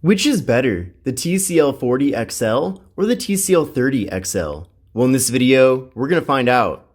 Which is better, the TCL 40 XL or the TCL 30 XL? Well, in this video, we're going to find out.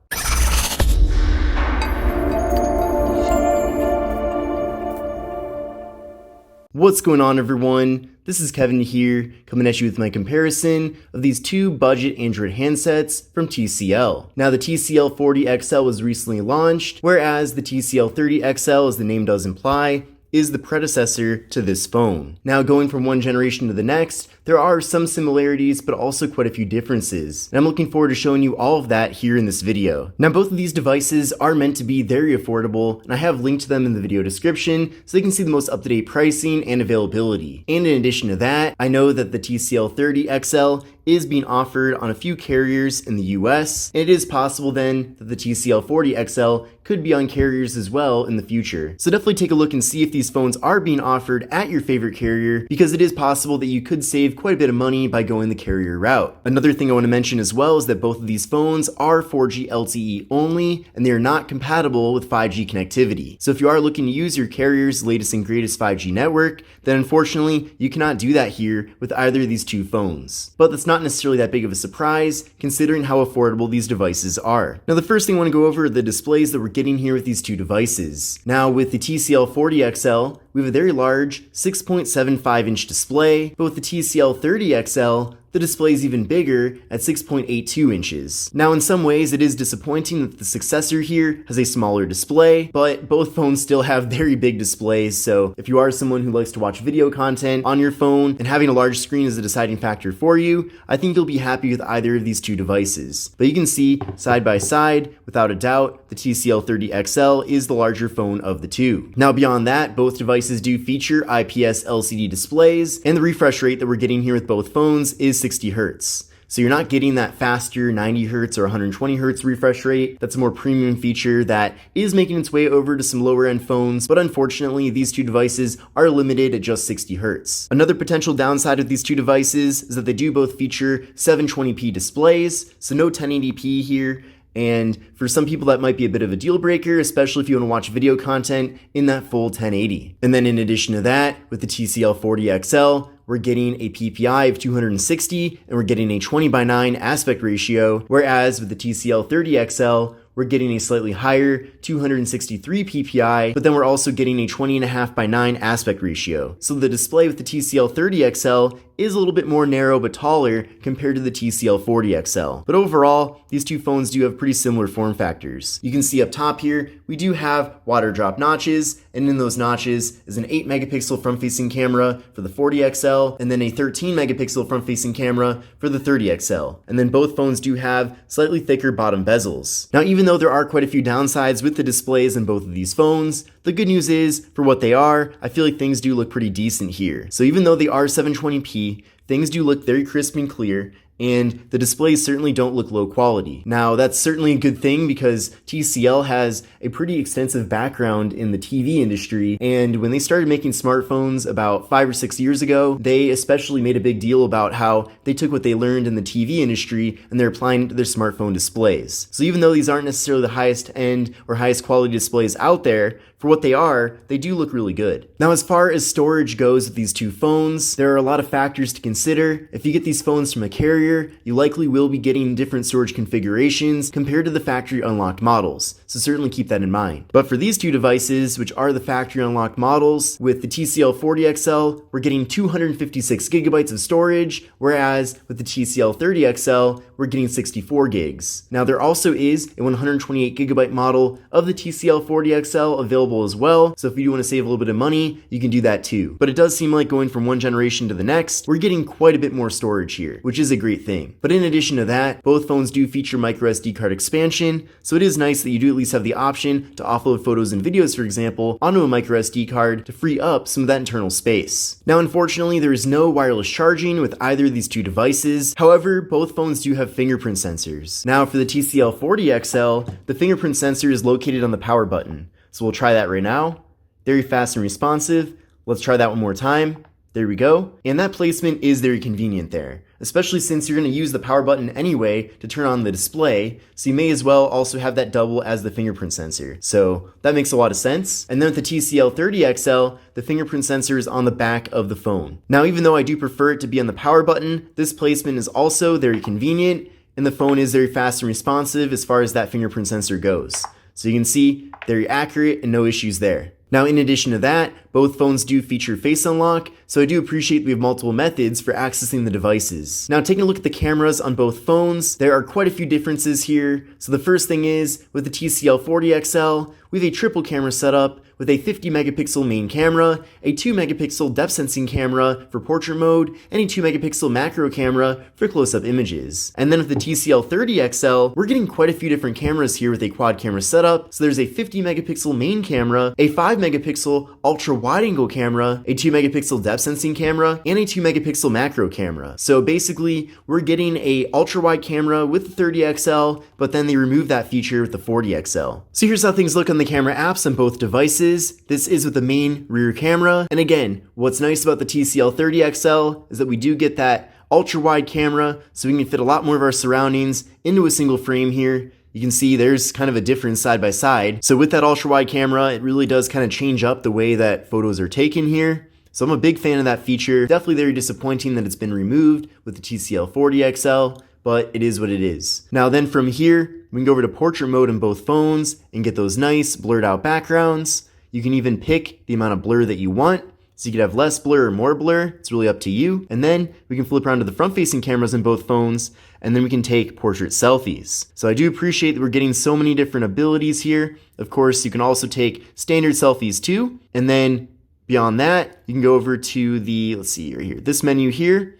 What's going on, everyone? This is Kevin here, coming at you with my comparison of these two budget Android handsets from TCL. Now, the TCL 40 XL was recently launched, whereas the TCL 30 XL, as the name does imply, is the predecessor to this phone. Now, going from one generation to the next, there are some similarities, but also quite a few differences. And I'm looking forward to showing you all of that here in this video. Now, both of these devices are meant to be very affordable, and I have linked to them in the video description so you can see the most up-to-date pricing and availability. And in addition to that, I know that the TCL 30 XL is being offered on a few carriers in the US, and it is possible then that the TCL 40 XL could be on carriers as well in the future. So definitely take a look and see if these phones are being offered at your favorite carrier, because it is possible that you could save quite a bit of money by going the carrier route. Another thing I want to mention as well is that both of these phones are 4G LTE only, and they are not compatible with 5G connectivity. So if you are looking to use your carrier's latest and greatest 5G network, then unfortunately you cannot do that here with either of these two phones. But that's not necessarily that big of a surprise, considering how affordable these devices are. Now, the first thing I want to go over are the displays that we're getting here with these two devices. Now, with the TCL 40 XL, we have a very large 6.75-inch display, but with the TCL 30 XL, the display is even bigger at 6.82 inches. Now, in some ways, it is disappointing that the successor here has a smaller display, but both phones still have very big displays, so if you are someone who likes to watch video content on your phone and having a large screen is a deciding factor for you, I think you'll be happy with either of these two devices. But you can see, side by side, without a doubt, the TCL 30 XL is the larger phone of the two. Now, beyond that, both devices do feature IPS LCD displays, and the refresh rate that we're getting here with both phones is 60 Hz. So you're not getting that faster 90 Hz or 120 Hz refresh rate. That's a more premium feature that is making its way over to some lower end phones, but unfortunately these two devices are limited at just 60 Hz. Another potential downside of these two devices is that they do both feature 720p displays, so no 1080p here. And for some people that might be a bit of a deal breaker, especially if you want to watch video content in that full 1080. And then in addition to that, with the TCL 40 XL, we're getting a PPI of 260 and we're getting a 20:9 aspect ratio, whereas with the TCL 30 XL, we're getting a slightly higher 263 PPI, but then we're also getting a 20.5:9 aspect ratio. So the display with the TCL 30 XL is a little bit more narrow but taller compared to the TCL 40 XL. But overall, these two phones do have pretty similar form factors. You can see up top here, we do have water drop notches, and in those notches is an 8 megapixel front-facing camera for the 40 XL, and then a 13 megapixel front-facing camera for the 30 XL. And then both phones do have slightly thicker bottom bezels. Now, even though there are quite a few downsides with the displays in both of these phones, the good news is, for what they are, I feel like things do look pretty decent here. So even though they are 720p, things do look very crisp and clear, and the displays certainly don't look low quality. Now, that's certainly a good thing because TCL has a pretty extensive background in the TV industry, and when they started making smartphones about 5 or 6 years ago, they especially made a big deal about how they took what they learned in the TV industry and they're applying it to their smartphone displays. So even though these aren't necessarily the highest end or highest quality displays out there, for what they are, they do look really good. Now, as far as storage goes with these two phones, there are a lot of factors to consider. If you get these phones from a carrier, you likely will be getting different storage configurations compared to the factory unlocked models, so certainly keep that in mind. But for these two devices, which are the factory unlocked models, with the TCL 40 XL, we're getting 256 gigabytes of storage, whereas with the TCL 30 XL, we're getting 64 gigs. Now, there also is a 128 gigabyte model of the TCL 40 XL available as well, so if you do want to save a little bit of money, you can do that too. But it does seem like going from one generation to the next, we're getting quite a bit more storage here, which is a great thing. But in addition to that, both phones do feature microSD card expansion, so it is nice that you do at least have the option to offload photos and videos, for example, onto a microSD card to free up some of that internal space. Now, unfortunately, there is no wireless charging with either of these two devices. However, both phones do have fingerprint sensors. Now, for the TCL 40 XL, the fingerprint sensor is located on the power button. So we'll try that right now. Very fast and responsive. Let's try that one more time. There we go. And that placement is very convenient there, especially since you're going to use the power button anyway to turn on the display, so you may as well also have that double as the fingerprint sensor. So that makes a lot of sense. And then with the TCL 30XL, the fingerprint sensor is on the back of the phone. Now, even though I do prefer it to be on the power button, this placement is also very convenient, and the phone is very fast and responsive as far as that fingerprint sensor goes. So you can see, very accurate and no issues there. Now, in addition to that, both phones do feature face unlock, so I do appreciate we have multiple methods for accessing the devices. Now, taking a look at the cameras on both phones, there are quite a few differences here. So the first thing is, with the TCL 40XL, we have a triple camera setup with a 50 megapixel main camera, a 2 megapixel depth sensing camera for portrait mode, and a 2 megapixel macro camera for close-up images. And then with the TCL 30XL, we're getting quite a few different cameras here with a quad camera setup. So there's a 50 megapixel main camera, a 5 megapixel ultra wide angle camera, a 2 megapixel depth sensing camera, and a 2 megapixel macro camera. So basically, we're getting a ultra wide camera with the 30XL, but then they remove that feature with the 40XL. So here's how things look on the camera apps on both devices. This is with the main rear camera. And again, what's nice about the TCL 30XL is that we do get that ultra wide camera, so we can fit a lot more of our surroundings into a single frame here. You can see there's kind of a difference side by side. So with that ultra wide camera, it really does kind of change up the way that photos are taken here. So I'm a big fan of that feature. Definitely very disappointing that it's been removed with the TCL 40XL, but it is what it is. Now then from here, we can go over to portrait mode in both phones and get those nice blurred out backgrounds. You can even pick the amount of blur that you want. So you could have less blur or more blur. It's really up to you. And then we can flip around to the front-facing cameras in both phones, and then we can take portrait selfies. So I do appreciate that we're getting so many different abilities here. Of course, you can also take standard selfies too. And then beyond that, you can go over to the, let's see right here, this menu here,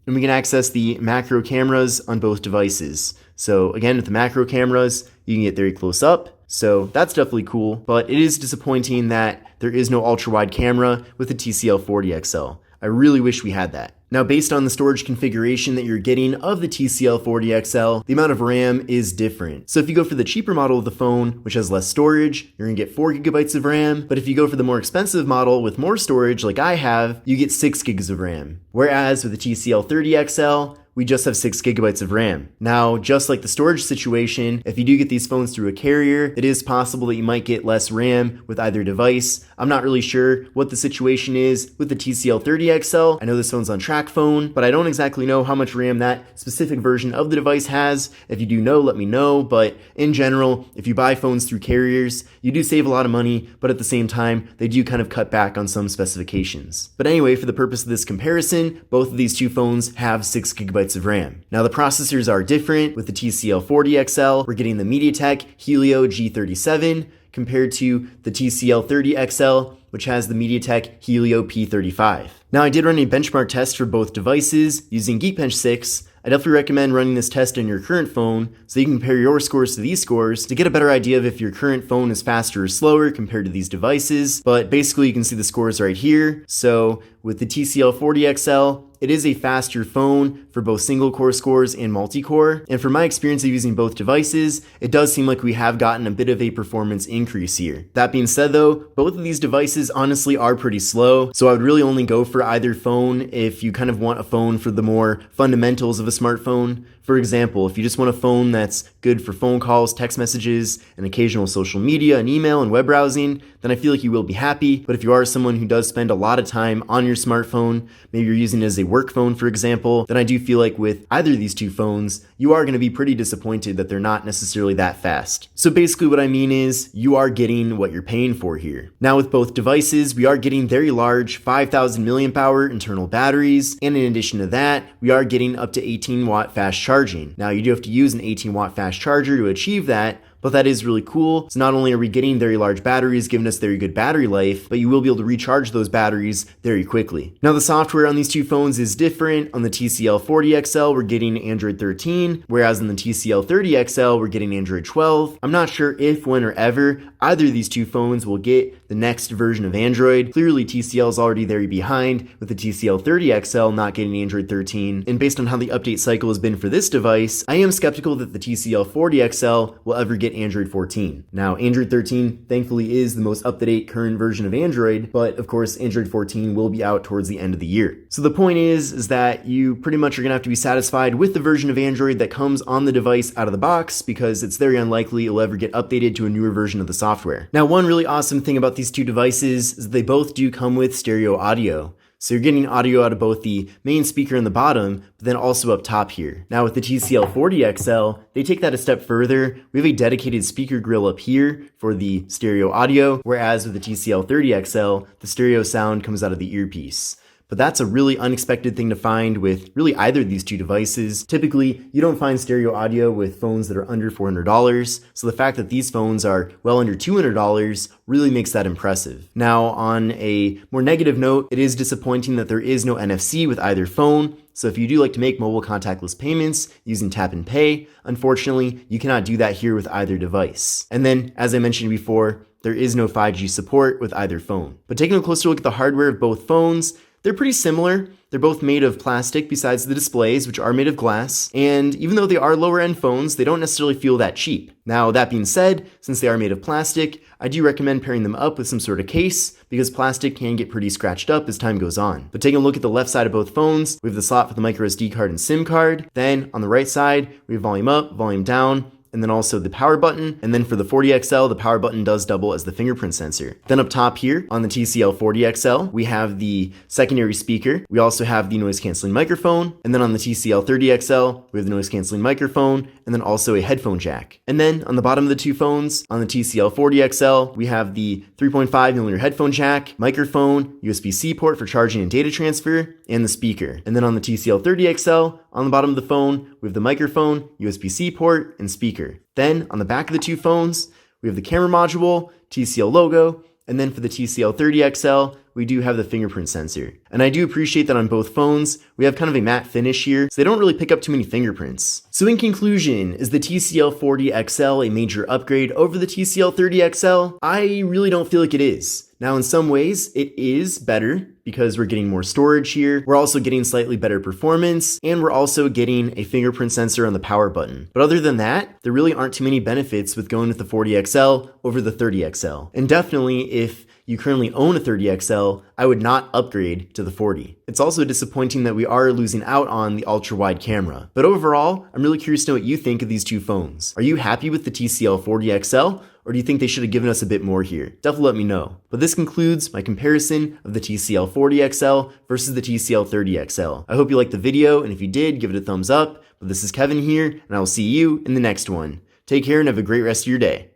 and we can access the macro cameras on both devices. So again, with the macro cameras, you can get very close up. So that's definitely cool, but it is disappointing that there is no ultra-wide camera with the TCL 40XL. I really wish we had that. Now, based on the storage configuration that you're getting of the TCL 40XL, the amount of RAM is different. So if you go for the cheaper model of the phone, which has less storage, you're gonna get 4 gigabytes of RAM. But if you go for the more expensive model with more storage, like I have, you get 6 gigs of RAM. Whereas with the TCL 30XL, we just have 6 gigabytes of RAM. Now, just like the storage situation, if you do get these phones through a carrier, it is possible that you might get less RAM with either device. I'm not really sure what the situation is with the TCL 30XL. I know this phone's on TracFone, but I don't exactly know how much RAM that specific version of the device has. If you do know, let me know. But in general, if you buy phones through carriers, you do save a lot of money, but at the same time, they do kind of cut back on some specifications. But anyway, for the purpose of this comparison, both of these two phones have 6 gigabytes of RAM. Now the processors are different. With the TCL 40XL, we're getting the MediaTek Helio G37 compared to the TCL 30XL, which has the MediaTek Helio P35. Now I did run a benchmark test for both devices using Geekbench 6. I definitely recommend running this test on your current phone so you can compare your scores to these scores to get a better idea of if your current phone is faster or slower compared to these devices. But basically you can see the scores right here. So with the TCL 40XL, it is a faster phone for both single core scores and multi-core. And from my experience of using both devices, it does seem like we have gotten a bit of a performance increase here. That being said though, both of these devices honestly are pretty slow. So I would really only go for either phone if you kind of want a phone for the more fundamentals of a smartphone. For example, if you just want a phone that's good for phone calls, text messages, and occasional social media and email and web browsing, then I feel like you will be happy. But if you are someone who does spend a lot of time on your smartphone, maybe you're using it as a work phone, for example, then I do feel like with either of these two phones, you are going to be pretty disappointed that they're not necessarily that fast. So basically what I mean is you are getting what you're paying for here. Now with both devices, we are getting very large 5,000 milliamp hour internal batteries. And in addition to that, we are getting up to 18 watt fast charging. Now you do have to use an 18 watt fast charger to achieve that, but that is really cool. So not only are we getting very large batteries, giving us very good battery life, but you will be able to recharge those batteries very quickly. Now the software on these two phones is different. On the TCL 40XL, we're getting Android 13, whereas on the TCL 30XL, we're getting Android 12. I'm not sure if, when, or ever either of these two phones will get the next version of Android. Clearly TCL is already very behind with the TCL 30XL not getting Android 13. And based on how the update cycle has been for this device, I am skeptical that the TCL 40XL will ever get get Android 14. Now, Android 13 thankfully is the most up-to-date current version of Android, but of course Android 14 will be out towards the end of the year. So the point is that you pretty much are going to have to be satisfied with the version of Android that comes on the device out of the box, because it's very unlikely it'll ever get updated to a newer version of the software. Now, one really awesome thing about these two devices is they both do come with stereo audio. So you're getting audio out of both the main speaker in the bottom, but then also up top here. Now with the TCL 40XL, they take that a step further. We have a dedicated speaker grill up here for the stereo audio, whereas with the TCL 30XL, the stereo sound comes out of the earpiece. But that's a really unexpected thing to find with really either of these two devices. Typically, you don't find stereo audio with phones that are under $400, so the fact that these phones are well under $200 really makes that impressive. Now, on a more negative note, it is disappointing that there is no NFC with either phone. So if you do like to make mobile contactless payments using tap and pay, unfortunately, you cannot do that here with either device. And then, as I mentioned before, there is no 5G support with either phone. But taking a closer look at the hardware of both phones, they're pretty similar. They're both made of plastic besides the displays, which are made of glass. And even though they are lower end phones, they don't necessarily feel that cheap. Now, that being said, since they are made of plastic, I do recommend pairing them up with some sort of case, because plastic can get pretty scratched up as time goes on. But taking a look at the left side of both phones, we have the slot for the micro SD card and SIM card. Then on the right side, we have volume up, volume down, and then also the power button. And then for the 40XL, the power button does double as the fingerprint sensor. Then up top here on the TCL 40XL, we have the secondary speaker. We also have the noise canceling microphone. And then on the TCL 30XL, we have the noise canceling microphone, and then also a headphone jack. And then on the bottom of the two phones, on the TCL 40XL, we have the 3.5mm headphone jack, microphone, USB-C port for charging and data transfer, and the speaker. And then on the TCL 30XL, on the bottom of the phone, we have the microphone, USB-C port, and speaker. Then on the back of the two phones, we have the camera module, TCL logo, and then for the TCL 30XL, we do have the fingerprint sensor. And I do appreciate that on both phones, we have kind of a matte finish here, so they don't really pick up too many fingerprints. So in conclusion, is the TCL 40XL a major upgrade over the TCL 30XL? I really don't feel like it is. Now, in some ways, it is better because we're getting more storage here. We're also getting slightly better performance, and we're also getting a fingerprint sensor on the power button. But other than that, there really aren't too many benefits with going with the 40XL over the 30XL. And definitely, if you currently own a 30XL, I would not upgrade to the 40. It's also disappointing that we are losing out on the ultra-wide camera. But overall, I'm really curious to know what you think of these two phones. Are you happy with the TCL 40XL? Or do you think they should have given us a bit more here? Definitely let me know. But this concludes my comparison of the TCL 40XL versus the TCL 30XL. I hope you liked the video, and if you did, give it a thumbs up. But this is Kevin here, and I will see you in the next one. Take care and have a great rest of your day.